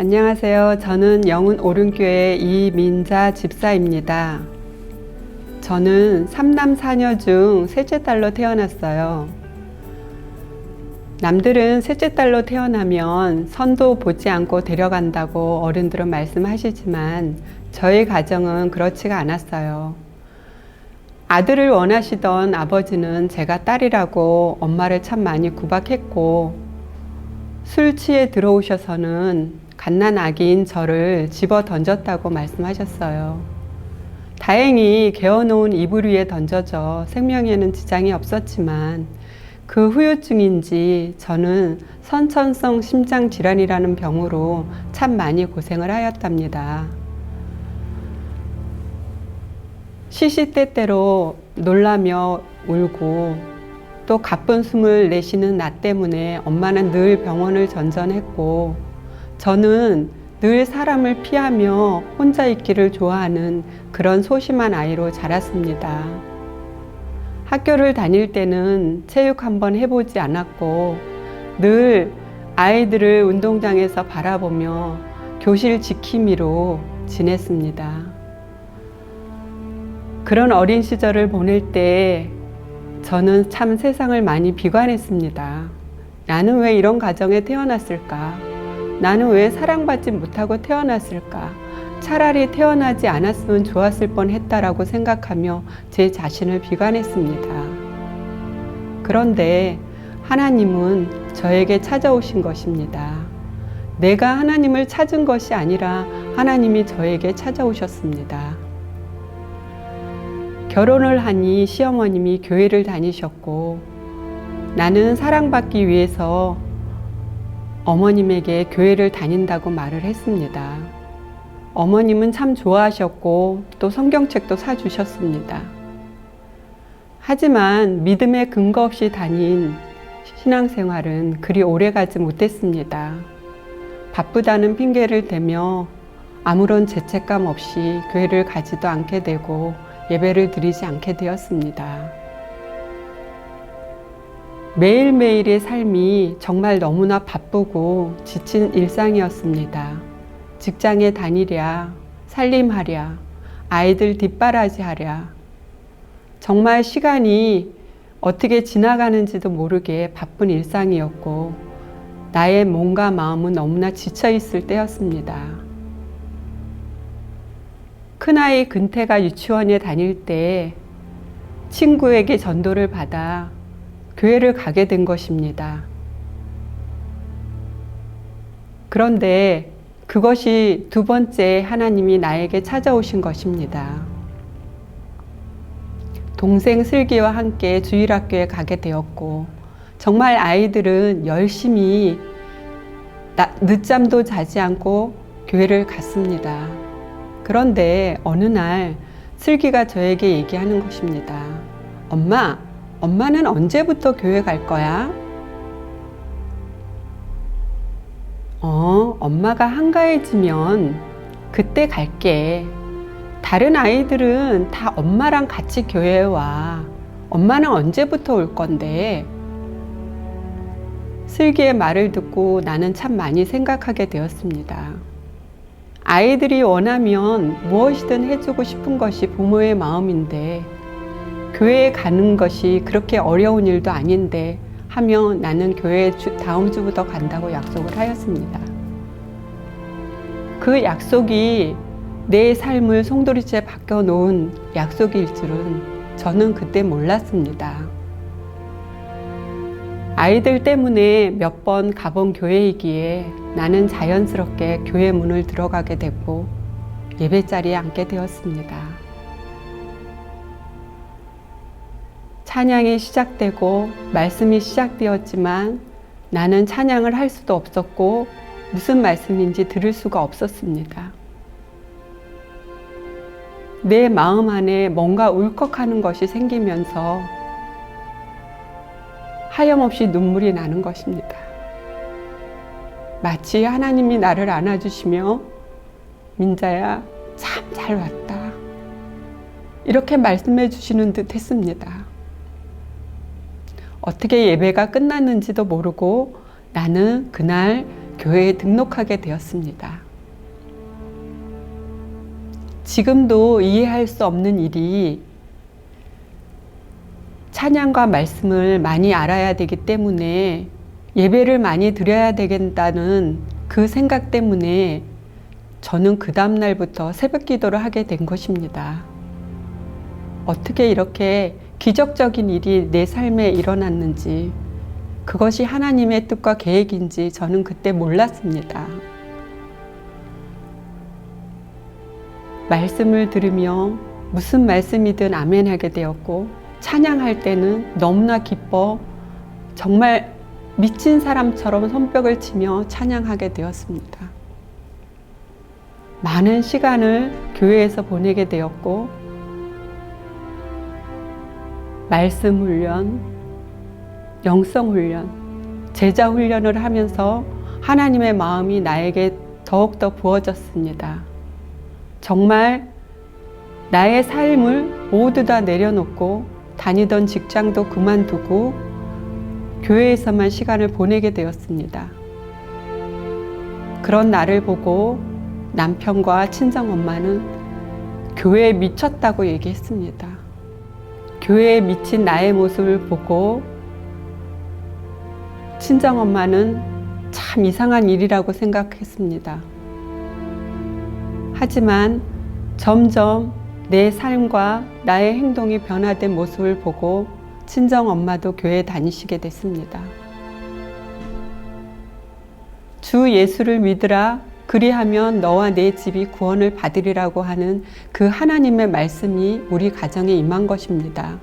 안녕하세요. 저는 영훈 오륜교회 이민자 집사입니다. 저는 3남 4녀 중 셋째 딸로 태어났어요. 남들은 셋째 딸로 태어나면 선도 보지 않고 데려간다고 어른들은 말씀하시지만 저희 가정은 그렇지가 않았어요. 아들을 원하시던 아버지는 제가 딸이라고 엄마를 참 많이 구박했고, 술 취해 들어오셔서는 갓난아기인 저를 집어 던졌다고 말씀하셨어요. 다행히 개어놓은 이불 위에 던져져 생명에는 지장이 없었지만 그 후유증인지 저는 선천성 심장질환이라는 병으로 참 많이 고생을 하였답니다. 시시때때로 놀라며 울고 또 가쁜 숨을 내쉬는 나 때문에 엄마는 늘 병원을 전전했고, 저는 늘 사람을 피하며 혼자 있기를 좋아하는 그런 소심한 아이로 자랐습니다. 학교를 다닐 때는 체육 한번 해보지 않았고 늘 아이들을 운동장에서 바라보며 교실 지킴이로 지냈습니다. 그런 어린 시절을 보낼 때 저는 참 세상을 많이 비관했습니다. 나는 왜 이런 가정에 태어났을까? 나는 왜 사랑받지 못하고 태어났을까? 차라리 태어나지 않았으면 좋았을 뻔했다라고 생각하며 제 자신을 비관했습니다. 그런데 하나님은 저에게 찾아오신 것입니다. 내가 하나님을 찾은 것이 아니라 하나님이 저에게 찾아오셨습니다. 결혼을 하니 시어머님이 교회를 다니셨고, 나는 사랑받기 위해서 어머님에게 교회를 다닌다고 말을 했습니다. 어머님은 참 좋아하셨고 또 성경책도 사주셨습니다. 하지만 믿음에 근거 없이 다닌 신앙생활은 그리 오래가지 못했습니다. 바쁘다는 핑계를 대며 아무런 죄책감 없이 교회를 가지도 않게 되고 예배를 드리지 않게 되었습니다. 매일매일의 삶이 정말 너무나 바쁘고 지친 일상이었습니다. 직장에 다니랴, 살림하랴, 아이들 뒷바라지하랴. 정말 시간이 어떻게 지나가는지도 모르게 바쁜 일상이었고, 나의 몸과 마음은 너무나 지쳐있을 때였습니다. 큰아이 근태가 유치원에 다닐 때 친구에게 전도를 받아 교회를 가게 된 것입니다. 그런데 그것이 두 번째 하나님이 나에게 찾아오신 것입니다. 동생 슬기와 함께 주일학교에 가게 되었고, 정말 아이들은 열심히 늦잠도 자지 않고 교회를 갔습니다. 그런데 어느 날 슬기가 저에게 얘기하는 것입니다. 엄마는 언제부터 교회 갈 거야? 엄마가 한가해지면 그때 갈게. 다른 아이들은 다 엄마랑 같이 교회에 와. 엄마는 언제부터 올 건데? 슬기의 말을 듣고 나는 참 많이 생각하게 되었습니다. 아이들이 원하면 무엇이든 해주고 싶은 것이 부모의 마음인데, 교회에 가는 것이 그렇게 어려운 일도 아닌데 하며 나는 교회에 다음 주부터 간다고 약속을 하였습니다. 그 약속이 내 삶을 송두리째 바꿔놓은 약속일 줄은 저는 그때 몰랐습니다. 아이들 때문에 몇 번 가본 교회이기에 나는 자연스럽게 교회 문을 들어가게 됐고 예배자리에 앉게 되었습니다. 찬양이 시작되고 말씀이 시작되었지만 나는 찬양을 할 수도 없었고 무슨 말씀인지 들을 수가 없었습니다. 내 마음 안에 뭔가 울컥하는 것이 생기면서 하염없이 눈물이 나는 것입니다. 마치 하나님이 나를 안아주시며 민자야 참 잘 왔다 이렇게 말씀해 주시는 듯 했습니다. 어떻게 예배가 끝났는지도 모르고 나는 그날 교회에 등록하게 되었습니다. 지금도 이해할 수 없는 일이 찬양과 말씀을 많이 알아야 되기 때문에 예배를 많이 드려야 되겠다는 그 생각 때문에 저는 그 다음 날부터 새벽 기도를 하게 된 것입니다. 어떻게 이렇게 기적적인 일이 내 삶에 일어났는지, 그것이 하나님의 뜻과 계획인지 저는 그때 몰랐습니다. 말씀을 들으며 무슨 말씀이든 아멘하게 되었고, 찬양할 때는 너무나 기뻐 정말 미친 사람처럼 손뼉을 치며 찬양하게 되었습니다. 많은 시간을 교회에서 보내게 되었고, 말씀 훈련, 영성 훈련, 제자 훈련을 하면서 하나님의 마음이 나에게 더욱더 부어졌습니다. 정말 나의 삶을 모두 다 내려놓고 다니던 직장도 그만두고 교회에서만 시간을 보내게 되었습니다. 그런 나를 보고 남편과 친정엄마는 교회에 미쳤다고 얘기했습니다. 교회에 미친 나의 모습을 보고 친정엄마는 참 이상한 일이라고 생각했습니다. 하지만 점점 내 삶과 나의 행동이 변화된 모습을 보고 친정엄마도 교회에 다니시게 됐습니다. 주 예수를 믿으라, 그리하면 너와 내 집이 구원을 받으리라고 하는 그 하나님의 말씀이 우리 가정에 임한 것입니다.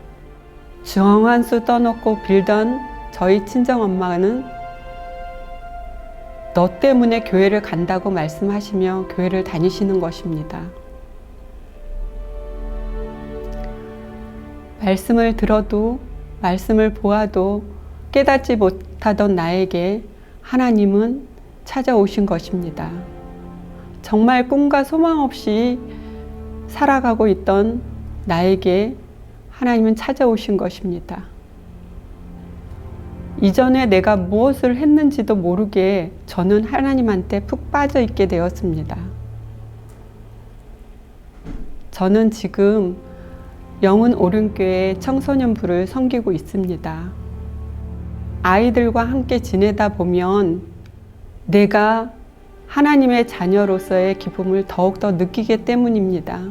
정한수 떠놓고 빌던 저희 친정엄마는 너 때문에 교회를 간다고 말씀하시며 교회를 다니시는 것입니다. 말씀을 들어도 말씀을 보아도 깨닫지 못하던 나에게 하나님은 찾아오신 것입니다. 정말 꿈과 소망 없이 살아가고 있던 나에게 하나님은 찾아오신 것입니다. 이전에 내가 무엇을 했는지도 모르게 저는 하나님한테 푹 빠져 있게 되었습니다. 저는 지금 영은 오른교회 청소년부를 섬기고 있습니다. 아이들과 함께 지내다 보면 내가 하나님의 자녀로서의 기쁨을 더욱더 느끼기 때문입니다.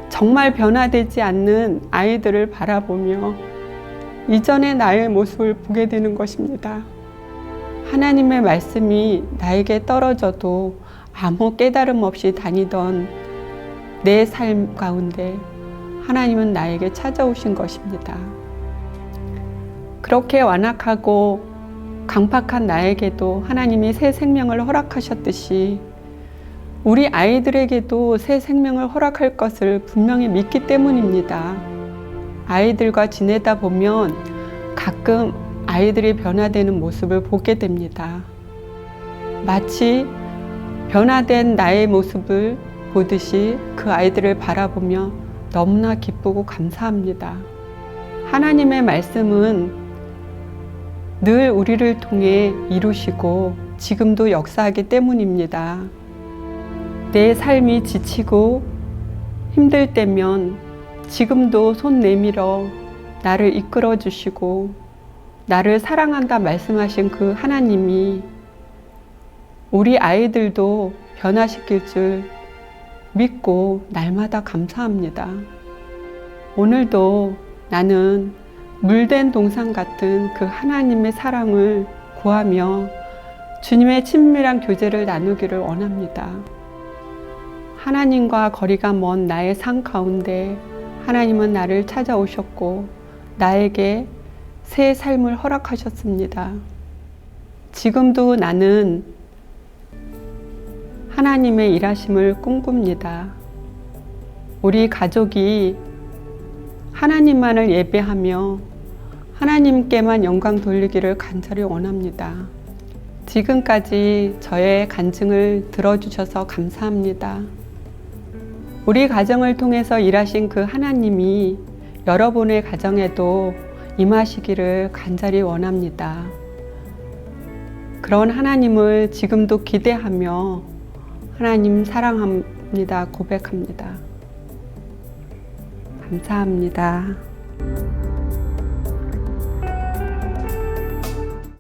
정말 변화되지 않는 아이들을 바라보며 이전의 나의 모습을 보게 되는 것입니다. 하나님의 말씀이 나에게 떨어져도 아무 깨달음 없이 다니던 내 삶 가운데 하나님은 나에게 찾아오신 것입니다. 그렇게 완악하고 강팍한 나에게도 하나님이 새 생명을 허락하셨듯이 우리 아이들에게도 새 생명을 허락할 것을 분명히 믿기 때문입니다. 아이들과 지내다 보면 가끔 아이들이 변화되는 모습을 보게 됩니다. 마치 변화된 나의 모습을 보듯이 그 아이들을 바라보며 너무나 기쁘고 감사합니다. 하나님의 말씀은 늘 우리를 통해 이루시고 지금도 역사하기 때문입니다. 내 삶이 지치고 힘들 때면 지금도 손 내밀어 나를 이끌어 주시고 나를 사랑한다 말씀하신 그 하나님이 우리 아이들도 변화시킬 줄 믿고 날마다 감사합니다. 오늘도 나는 물된 동상 같은 그 하나님의 사랑을 구하며 주님의 친밀한 교제를 나누기를 원합니다. 하나님과 거리가 먼 나의 삶 가운데 하나님은 나를 찾아오셨고 나에게 새 삶을 허락하셨습니다. 지금도 나는 하나님의 일하심을 꿈꿉니다. 우리 가족이 하나님만을 예배하며 하나님께만 영광 돌리기를 간절히 원합니다. 지금까지 저의 간증을 들어주셔서 감사합니다. 우리 가정을 통해서 일하신 그 하나님이 여러분의 가정에도 임하시기를 간절히 원합니다. 그런 하나님을 지금도 기대하며 하나님 사랑합니다 고백합니다. 감사합니다.